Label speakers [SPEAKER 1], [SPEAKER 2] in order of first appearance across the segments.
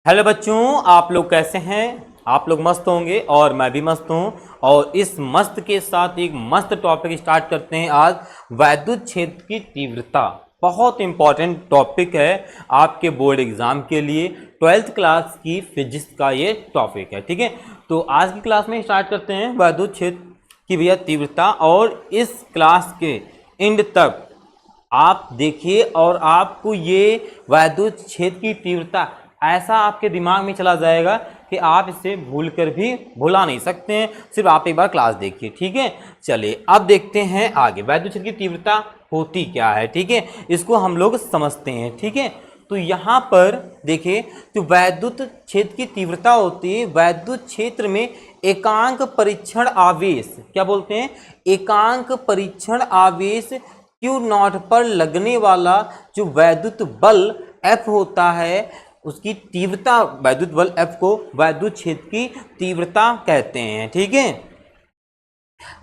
[SPEAKER 1] Hello बच्चों, आप लोग कैसे हैं। आप लोग मस्त होंगे और मैं भी मस्त हूं। और इस मस्त के साथ एक मस्त टॉपिक स्टार्ट करते हैं आज। वैद्युत क्षेत्र की तीव्रता बहुत इंपॉर्टेंट टॉपिक है आपके बोर्ड एग्जाम के लिए। 12th क्लास की फिजिक्स का ये टॉपिक है, ठीक है। तो आज की क्लास में स्टार्ट करते हैं वैद्युत क्षेत्र की भैया तीव्रता। और इस क्लास के एंड तक आप देखिए और आपको ये वैद्युत क्षेत्र की तीव्रता ऐसा आपके दिमाग में चला जाएगा कि आप इसे भूलकर भी भुला नहीं सकते हैं। सिर्फ आप एक बार क्लास देखिए, ठीक है। चलिए अब देखते हैं आगे वैद्युत क्षेत्र की तीव्रता होती क्या है, ठीक है। इसको हम लोग समझते हैं, ठीक है। तो यहाँ पर देखिए, तो वैद्युत क्षेत्र की तीव्रता होती है वैद्युत क्षेत्र में एकांक परीक्षण आवेश, क्या बोलते हैं, एकांक परीक्षण आवेश क्यू नॉट पर लगने वाला जो वैद्युत बल F होता है उसकी तीव्रता, वैद्युत बल F को वैद्युत क्षेत्र की तीव्रता कहते हैं, ठीक है।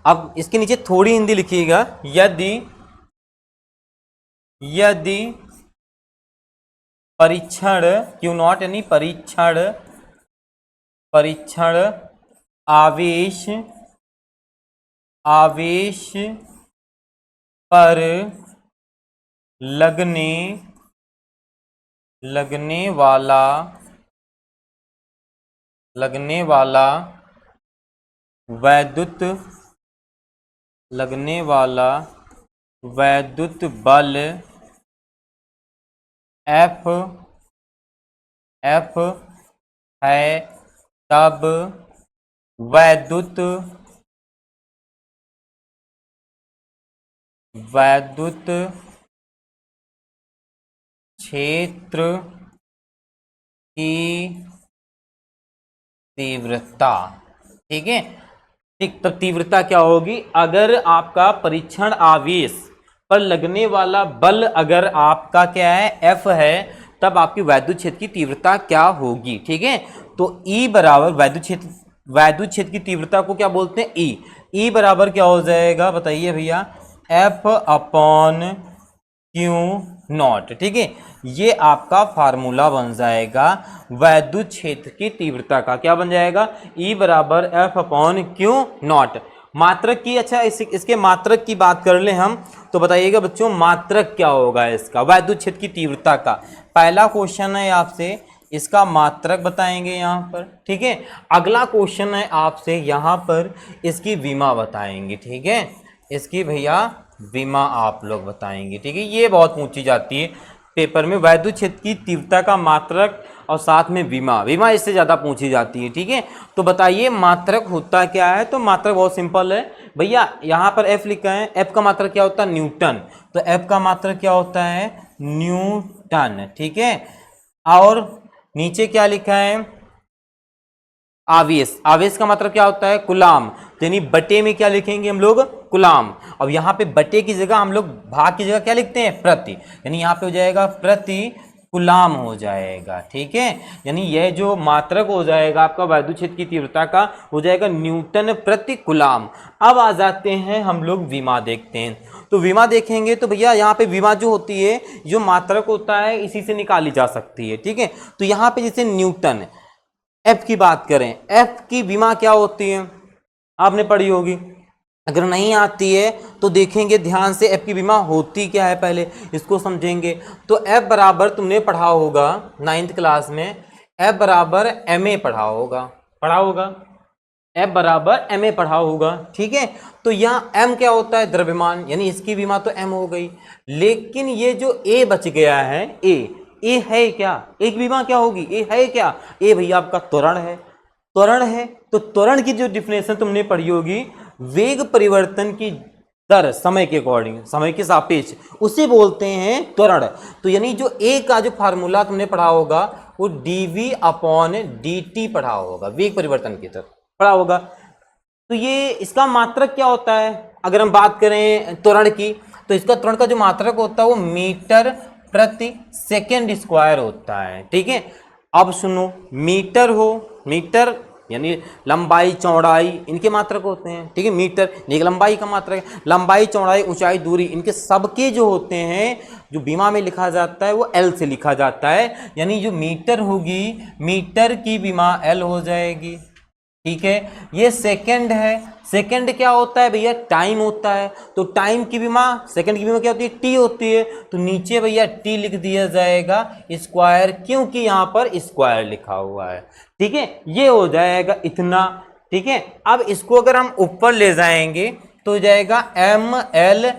[SPEAKER 1] अब इसके नीचे थोड़ी हिंदी लिखिएगा। यदि परीक्षण क्यू नॉट यानी परीक्षण आवेश पर लगने वाला वैद्युत बल F है, तब वैद्युत क्षेत्र की तीव्रता, ठीक है। ठीक, तो तीव्रता क्या होगी, अगर आपका परीक्षण आवेश पर लगने वाला बल अगर आपका क्या है F है, तब आपकी वैद्युत क्षेत्र की तीव्रता क्या होगी, ठीक है। तो E बराबर वैद्युत क्षेत्र की तीव्रता को क्या बोलते हैं, E बराबर क्या हो जाएगा बताइए भैया, F अपॉन क्यू नॉट, ठीक है। ये आपका फार्मूला बन जाएगा वैद्युत क्षेत्र की तीव्रता का, क्या बन जाएगा, E बराबर F अपॉन क्यू नॉट। मात्रक की, अच्छा इसके मात्रक की बात कर ले हम, तो बताइएगा बच्चों मात्रक क्या होगा इसका, वैद्युत क्षेत्र की तीव्रता का। पहला क्वेश्चन है आपसे, इसका मात्रक बताएंगे यहाँ पर, ठीक है। अगला क्वेश्चन है आपसे यहाँ पर इसकी विमा बताएंगे, ठीक है। इसकी भैया विमा आप लोग बताएंगे, ठीक है। ये बहुत पूछी जाती है पेपर में, वैद्युत क्षेत्र की तीव्रता का मात्रक और साथ में विमा इससे ज़्यादा पूछी जाती है, ठीक है। तो बताइए मात्रक होता क्या है। तो मात्रक बहुत सिंपल है भैया, यहाँ पर F लिखा है, F का मात्रक क्या होता है, न्यूटन। तो F का मात्रक क्या होता है, न्यूटन, ठीक है। और नीचे क्या लिखा है, आवेश का मतलब क्या होता है, कुलाम। यानी बटे में क्या लिखेंगे हम लोग, कुलाम। अब यहाँ पे बटे की जगह हम लोग भाग की जगह क्या लिखते हैं, प्रति, यानी यहाँ पे हो जाएगा प्रति कुलाम हो जाएगा, ठीक है। यानी यह जो मात्रक हो जाएगा आपका वैद्युत क्षेत्र की तीव्रता का, हो जाएगा न्यूटन प्रति कुलाम। अब आ जाते हैं हम लोग विमा देखते हैं। तो विमा देखेंगे तो भैया यहाँ पे विमा जो होती है, जो मात्रक होता है इसी से निकाली जा सकती है, ठीक है। तो यहाँ पे जैसे न्यूटन, F की बात करें, F की विमा क्या होती है, आपने पढ़ी होगी। अगर नहीं आती है तो देखेंगे ध्यान से F की विमा होती क्या है, पहले इसको समझेंगे। तो F बराबर तुमने पढ़ा होगा 9th क्लास में, F बराबर ma पढ़ा होगा F बराबर ma पढ़ा होगा, ठीक है। तो यहाँ m क्या होता है, द्रव्यमान, यानी इसकी विमा तो m हो गई। लेकिन ये जो a बच गया है, ए है क्या, एक विमा क्या होगी, ए है क्या, ए भैया आपका त्वरण है। तो त्वरण की जो डिफिनेशन तुमने पढ़ी होगी, वेग परिवर्तन की दर समय के अकॉर्डिंग, समय के सापेक्ष, उसे बोलते हैं त्वरण। तो यानी जो ए का जो फार्मूला तुमने पढ़ा होगा वो dv अपॉन dt पढ़ा होगा, वेग परिवर्तन की दर पढ़ा होगा। तो ये इसका मात्रक क्या होता है, अगर हम बात करें त्वरण की, तो इसका त्वरण का जो मात्रक होता है वो मीटर प्रति सेकेंड स्क्वायर होता है, ठीक है। अब सुनो, मीटर यानी लंबाई चौड़ाई इनके मात्रक होते हैं, ठीक है। मीटर एक लंबाई का मात्रक है, लंबाई चौड़ाई ऊंचाई दूरी इनके सबके जो होते हैं जो बीमा में लिखा जाता है वो एल से लिखा जाता है, यानी जो मीटर होगी मीटर की बीमा एल हो जाएगी, ठीक है। ये सेकंड है, सेकंड क्या होता है भैया, टाइम होता है, तो टाइम की बीमा सेकंड की बीमा क्या होती है, टी होती है, तो नीचे भैया टी लिख दिया जाएगा स्क्वायर, क्योंकि यहां पर स्क्वायर लिखा हुआ है, ठीक है। ये हो जाएगा इतना, ठीक है। अब इसको अगर हम ऊपर ले जाएंगे तो हो जाएगा M L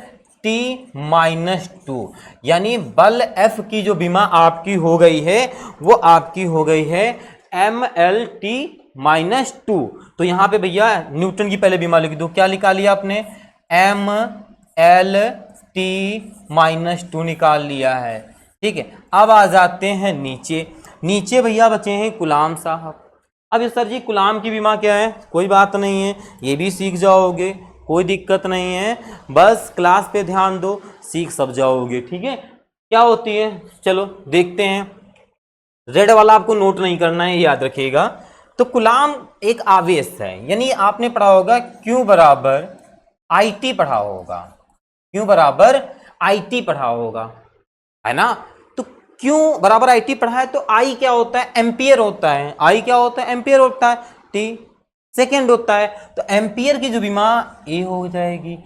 [SPEAKER 1] T minus two, यानी बल एफ की जो बीमा आपकी हो गई है वो आपकी हो गई है M L T minus two. तो यहां पे भैया न्यूटन की पहले बीमा लिख दो, क्या निकाल लिया आपने, M L T minus two निकाल लिया है, ठीक है। अब आ जाते हैं नीचे, नीचे भैया बचे हैं गुलाम साहब। अब ये सर जी गुलाम की बीमा क्या है, कोई बात नहीं है, ये भी सीख जाओगे, कोई दिक्कत नहीं है, बस क्लास पे ध्यान दो, सीख सब जाओगे, ठीक है। क्या होती है चलो देखते हैं, रेड वाला आपको नोट नहीं करना है, याद रखिएगा। तो गुलाम एक आवेश है, यानी आपने पढ़ा होगा क्यू बराबर आई टी पढ़ा होगा, क्यू बराबर आई टी पढ़ा होगा, है ना। तो क्यू बराबर आई टी पढ़ा है, तो आई क्या होता है, एम्पियर होता है, आई क्या होता है, एम्पियर होता है, टी सेकेंड होता है, तो एम्पियर की जो बीमा ए हो जाएगी।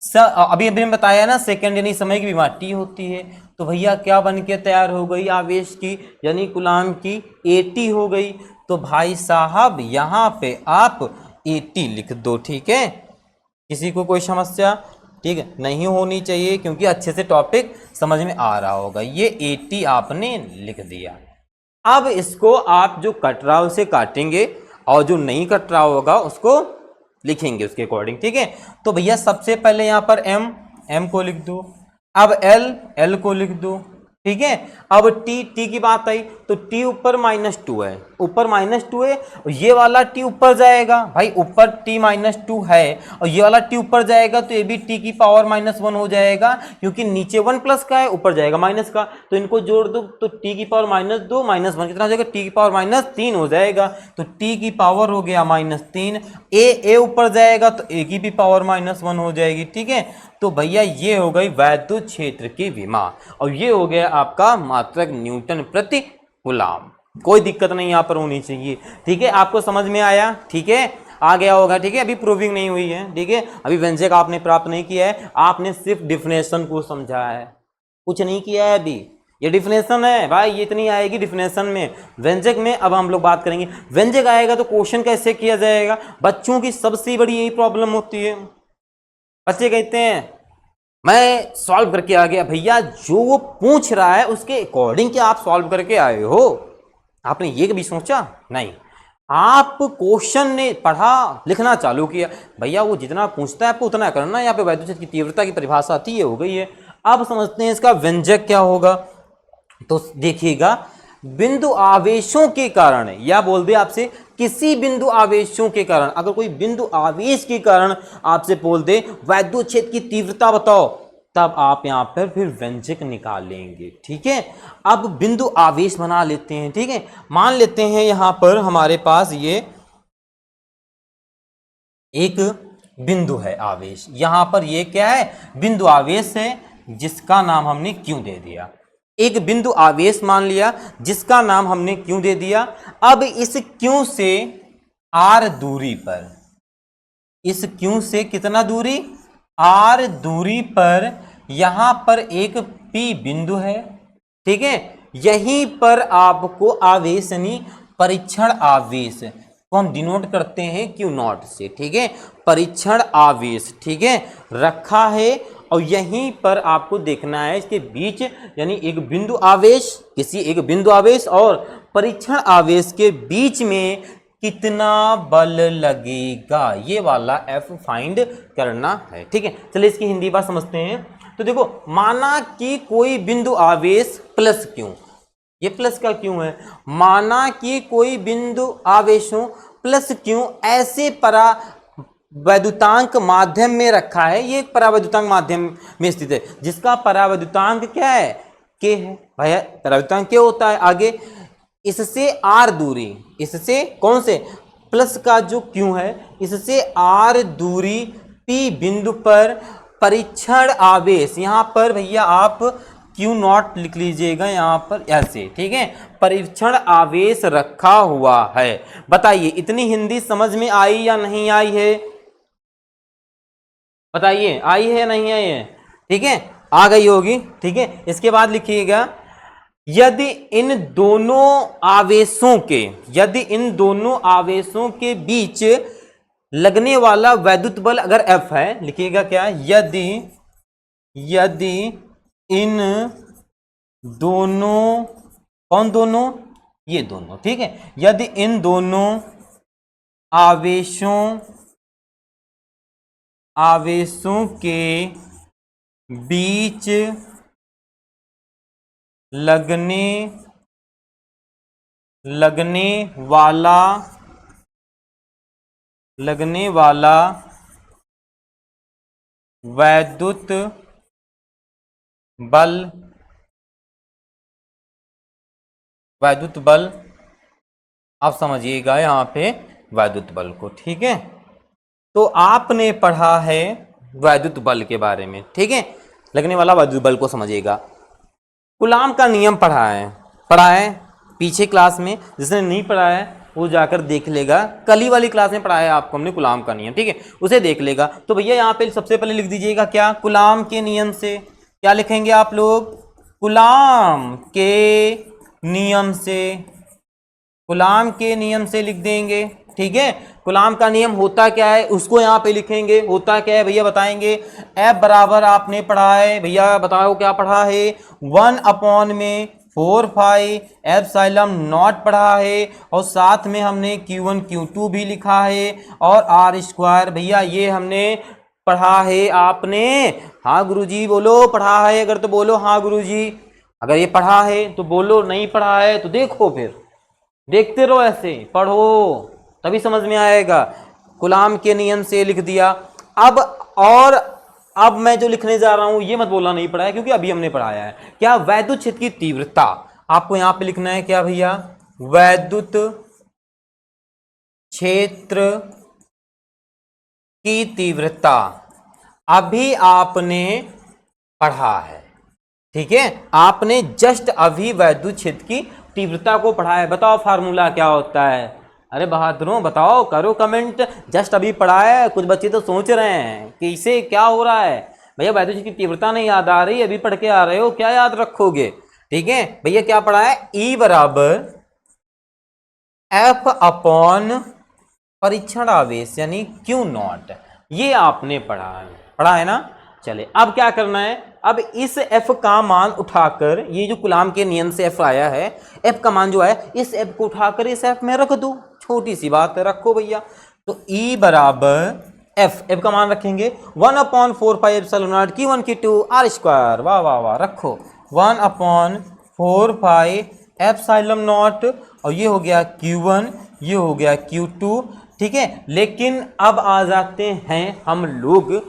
[SPEAKER 1] अभी अभी हम बताया ना सेकेंड यानी समय की बीमा टी होती है, तो भैया क्या बन के तैयार हो गई आवेश की, यानी गुलाम की एटी हो गई। तो भाई साहब यहाँ पे आप एटी लिख दो, ठीक है। किसी को कोई समस्या, ठीक है, नहीं होनी चाहिए, क्योंकि अच्छे से टॉपिक समझ में आ रहा होगा। ये 80 आपने लिख दिया। अब इसको आप जो कट रहा है उसे काटेंगे और जो नहीं कट रहा होगा उसको लिखेंगे उसके अकॉर्डिंग, ठीक है। तो भैया सबसे पहले यहाँ पर एम को लिख दो, अब एल को लिख दो, ठीक है। अब टी की बात आई तो टी ऊपर -2 है, ऊपर -2 है, और ये वाला टी ऊपर जाएगा भाई, ऊपर टी -2 है और ये वाला टी ऊपर जाएगा, तो ये भी टी की पावर -1 हो जाएगा, क्योंकि नीचे 1 प्लस का है, ऊपर जाएगा माइनस का, तो इनको जोड़ दो तो टी की पावर -2 -1 कितना हो जाएगा, टी की पावर -3 हो जाएगा, तो टी की पावर हो गया -3, ए ऊपर जाएगा तो ए की भी पावर -1 हो जाएगी, ठीक है। तो भैया ये हो गई वैद्युत क्षेत्र की विमा, और ये हो गया आपका मात्रक न्यूटन प्रति कूलम। कोई दिक्कत नहीं यहाँ पर होनी चाहिए, ठीक है। आपको समझ में आया, ठीक है, आ गया होगा, ठीक है। अभी प्रूविंग नहीं हुई है, ठीक है, अभी व्यंजक आपने प्राप्त नहीं किया है, आपने सिर्फ डिफिनेशन को समझा है, कुछ नहीं किया है अभी। ये डिफिनेशन है भाई, ये इतनी आएगी डिफिनेशन में, व्यंजक में अब हम लोग बात करेंगे। व्यंजक आएगा तो क्वेश्चन कैसे किया जाएगा, बच्चों की सबसे बड़ी यही प्रॉब्लम होती है। बच्चे कहते हैं मैं सॉल्व करके आ गया, भैया जो वो पूछ रहा है उसके अकॉर्डिंग क्या आप सॉल्व करके आए हो, आपने ये कभी सोचा नहीं। आप क्वेश्चन ने पढ़ा लिखना चालू किया, भैया वो जितना पूछता है आपको उतना करना है। यहाँ पे वैद्युत क्षेत्र की तीव्रता की परिभाषा आती है, हो गई है। अब समझते हैं इसका व्यंजक क्या होगा। तो देखिएगा, बिंदु आवेशों के कारण, या बोल दे आपसे किसी बिंदु आवेशों के कारण, अगर कोई बिंदु आवेश के कारण आपसे बोल दे वैद्युत क्षेत्र की तीव्रता बताओ, तब आप यहां पर फिर व्यंजक निकालेंगे, ठीक है। अब बिंदु आवेश बना लेते हैं, ठीक है। मान लेते हैं यहां पर हमारे पास ये एक बिंदु है आवेश, यहां पर ये क्या है, बिंदु आवेश है, जिसका नाम हमने क्यों दे दिया, एक बिंदु आवेश मान लिया जिसका नाम हमने क्यों दे दिया। अब इस क्यों से आर दूरी पर, इस क्यों से कितना दूरी, आर दूरी पर यहां पर एक पी बिंदु है, ठीक है। यहीं पर आपको आवेश यानी परीक्षण आवेश को हम डिनोट करते हैं क्यू नॉट से, ठीक है, परीक्षण आवेश, ठीक है, रखा है। और यहीं पर आपको देखना है इसके बीच, यानी एक बिंदु आवेश, किसी एक बिंदु आवेश और परीक्षण आवेश के बीच में कितना बल लगेगा, ये वाला एफ फाइंड करना है, ठीक है। चलिए इसकी हिंदी बात समझते हैं। तो देखो, माना कि कोई बिंदु आवेश प्लस क्यों, ये प्लस का क्यों है, माना कि कोई बिंदु आवेशों प्लस क्यों ऐसे परा वैद्युतांक माध्यम में रखा है, ये एक परावैद्युतांक माध्यम में स्थित है, जिसका परावैद्युतांक क्या है, के है। भैया परावैद्युतांक क्या होता है, आगे इससे आर दूरी, इससे कौन से प्लस का जो Q है इससे R दूरी P बिंदु पर परीक्षण आवेश, यहां पर भैया आप Q नॉट लिख लीजिएगा यहां पर ऐसे, ठीक है, परीक्षण आवेश रखा हुआ है। बताइए इतनी हिंदी समझ में आई या नहीं आई है? बताइए आई है नहीं आई है? ठीक है, आ गई होगी। ठीक है, इसके बाद लिखिएगा यदि इन दोनों आवेशों के बीच लगने वाला वैद्युत बल अगर F है, लिखिएगा क्या, यदि इन दोनों, कौन दोनों, ये दोनों, ठीक है, यदि इन दोनों आवेशों के बीच लगने वाला वैद्युत बल आप समझिएगा यहां पे वैद्युत बल को। ठीक है, तो आपने पढ़ा है वैद्युत बल के बारे में, ठीक है, लगने वाला वैद्युत बल को समझिएगा। कूलाम का नियम पढ़ा है पीछे क्लास में, जिसने नहीं पढ़ा है वो जाकर देख लेगा, कल ही वाली क्लास में पढ़ाया आपको हमने कूलाम का नियम, ठीक है, उसे देख लेगा। तो भैया यहाँ पे सबसे पहले लिख दीजिएगा क्या, कूलाम के नियम से, क्या लिखेंगे आप लोग, कूलाम के नियम से लिख देंगे। ठीक है, कूलाम का नियम होता क्या है उसको यहाँ पे लिखेंगे। होता क्या है भैया बताएंगे, F बराबर आपने पढ़ा है, भैया बताओ क्या पढ़ा है, 1/4 एप्सिलॉन नॉट पढ़ा है, और साथ में हमने Q1 Q2 भी लिखा है, और R² भैया ये हमने पढ़ा है आपने, हाँ गुरुजी बोलो, पढ़ा है अगर तो बोलो हाँ गुरुजी, अगर ये पढ़ा है तो बोलो, नहीं पढ़ा है तो देखो, फिर देखते रहो, ऐसे पढ़ो तभी समझ में आएगा। कूलाम के नियम से लिख दिया। अब मैं जो लिखने जा रहा हूं ये मत बोलना नहीं पढ़ा है, क्योंकि अभी हमने पढ़ाया है। क्या, वैद्युत क्षेत्र की तीव्रता, आपको यहां पे लिखना है क्या भैया, वैद्युत क्षेत्र की तीव्रता अभी आपने पढ़ा है। ठीक है, आपने जस्ट अभी वैद्युत क्षेत्र की तीव्रता को पढ़ा है। बताओ फार्मूला क्या होता है, अरे बहादुरों बताओ, करो कमेंट, जस्ट अभी पढ़ा है। कुछ बच्चे तो सोच रहे हैं कि इसे क्या हो रहा है, भैया वैद्युत क्षेत्र की तीव्रता नहीं याद आ रही, अभी पढ़ के आ रहे हो, क्या याद रखोगे। ठीक है भैया, क्या पढ़ा है, E बराबर F अपॉन परीक्षण आवेश यानी Q नॉट, ये आपने पढ़ा है ना। चले अब क्या करना है, अब इस F का मान उठाकर, ये जो कूलाम के नियम से F आया है, F का मान जो है, इस F को उठाकर इस F में रख दो, छोटी सी बात है, रखो भैया। तो E बराबर F का मान रखेंगे 1/4 epsilon not Q1 Q2 R², वाह वाह वाह, रखो 1/4 एप्सिलॉन नॉट, और ये हो गया Q1, ये हो गया Q2। ठीक है, लेकिन अब आ जाते हैं हम लोग,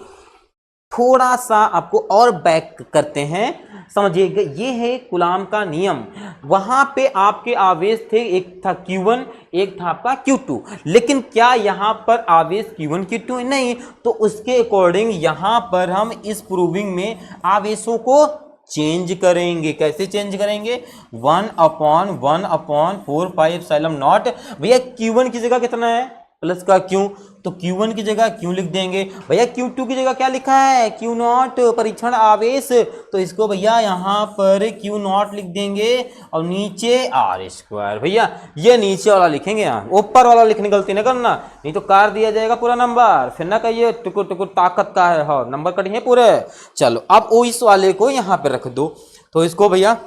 [SPEAKER 1] थोड़ा सा आपको और बैक करते हैं, समझिएगा। ये है कूलाम का नियम। वहां पे आपके आवेश थे, एक था Q1, एक था आपका Q2, लेकिन क्या यहां पर आवेश Q1 Q2 नहीं, तो उसके अकॉर्डिंग यहां पर हम इस प्रूविंग में आवेशों को चेंज करेंगे। कैसे चेंज करेंगे, 1/4 एप्सिलॉन नॉट, भैया Q1 की जगह कितना है, प्लस का Q, तो Q1 की जगह Q लिख देंगे। भैया Q2 की जगह क्या लिखा है, Q नॉट परीक्षण आवेश, तो इसको भैया यहाँ पर Q नॉट लिख देंगे, और नीचे R²। भैया ये नीचे वाला लिखेंगे, यहाँ ऊपर वाला लिखने गलती ना करना, नहीं तो काट दिया जाएगा पूरा नंबर, फिर ना कहिए टुकुर टुकुर ताकत का है, हाँ नंबर कटेंगे पूरे। चलो अब वो इस वाले को यहाँ पे रख दो, तो इसको भैया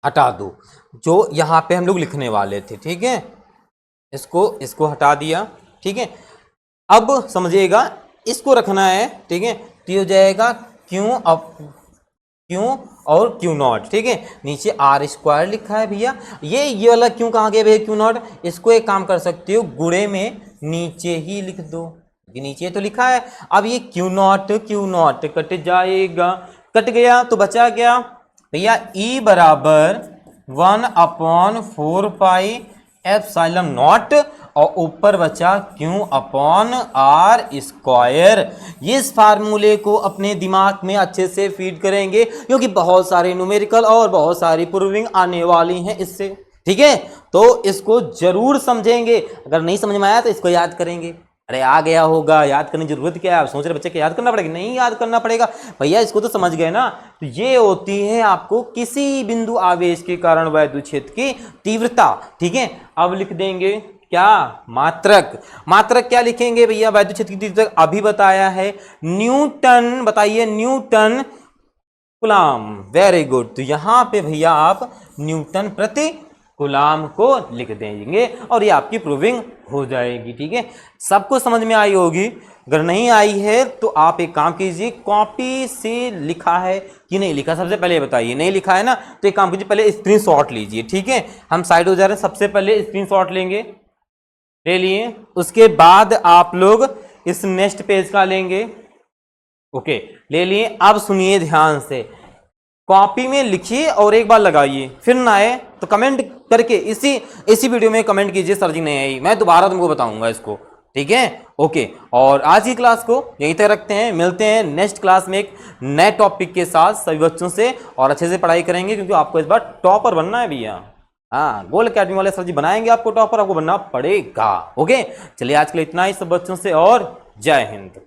[SPEAKER 1] हटा दो, जो यहाँ पे हम लोग लिखने वाले थे। ठीक है, इसको हटा दिया। ठीक है, अब समझिएगा इसको रखना है। ठीक है, तो हो जाएगा Q और Q नॉट। ठीक है, नीचे R² लिखा है भैया, ये वाला Q कहाँ गया भैया, Q नॉट, इसको एक काम कर सकते हो, गुणे में नीचे ही लिख दो, नीचे तो लिखा है। अब ये Q नॉट कट जाएगा, कट गया तो बचा गया भैया E बराबर 1/4 एप्सिलॉन नॉट और ऊपर बचा क्यू अपॉन आर स्क्वायर। ये इस फार्मूले को अपने दिमाग में अच्छे से फीड करेंगे क्योंकि बहुत सारे न्यूमेरिकल और बहुत सारी प्रूविंग आने वाली हैं इससे। ठीक है, तो इसको जरूर समझेंगे। अगर नहीं समझ में आया तो इसको याद करेंगे। अरे आ गया होगा, याद करने की जरूरत क्या है? आप सोच रहे बच्चे को याद करना पड़ेगा? नहीं याद करना पड़ेगा भैया, इसको तो समझ गए ना। तो ये होती है आपको किसी बिंदु आवेश के कारण वैद्युत क्षेत्र की तीव्रता। ठीक है, अब लिख देंगे क्या? मात्रक। मात्रक क्या लिखेंगे भैया? वैद्युत क्षेत्र की तीव्रता अभी बताया है, न्यूटन। बताइए, न्यूटन कूलाम। Very good. तो यहां पे भैया आप न्यूटन प्रति कूलाम को लिख देंगे और ये आपकी प्रूविंग हो जाएगी। ठीक है, सबको समझ में आई होगी। अगर नहीं आई है तो आप एक काम कीजिए, कॉपी से लिखा है कि नहीं लिखा सबसे पहले बताइए। नहीं लिखा है ना तो एक काम कीजिए, पहले स्क्रीनशॉट लीजिए। ठीक है, हम साइड हो जा रहे हैं, सबसे पहले स्क्रीनशॉट लेंगे, ले लिए। उसके बाद आप लोग इस नेक्स्ट पेज का लेंगे। ओके, ले लिए। अब सुनिए ध्यान से, कॉपी में लिखिए और एक बार लगाइए, फिर ना आए तो कमेंट करके इसी वीडियो में कमेंट कीजिए सर जी नहीं आई, मैं दोबारा तुमको बताऊंगा इसको। ठीक है, ओके। और आज की क्लास को यहीं तक रखते हैं, मिलते हैं नेक्स्ट क्लास में एक नए टॉपिक के साथ सभी बच्चों से, और अच्छे से पढ़ाई करेंगे क्योंकि आपको इस बार टॉपर बनना है भैया। हाँ, गोल्ड अकेडमी वाले सर जी बनाएंगे आपको टॉपर, आपको बनना पड़ेगा। ओके, चलिए आज के लिए इतना ही सब बच्चों से, और जय हिंद।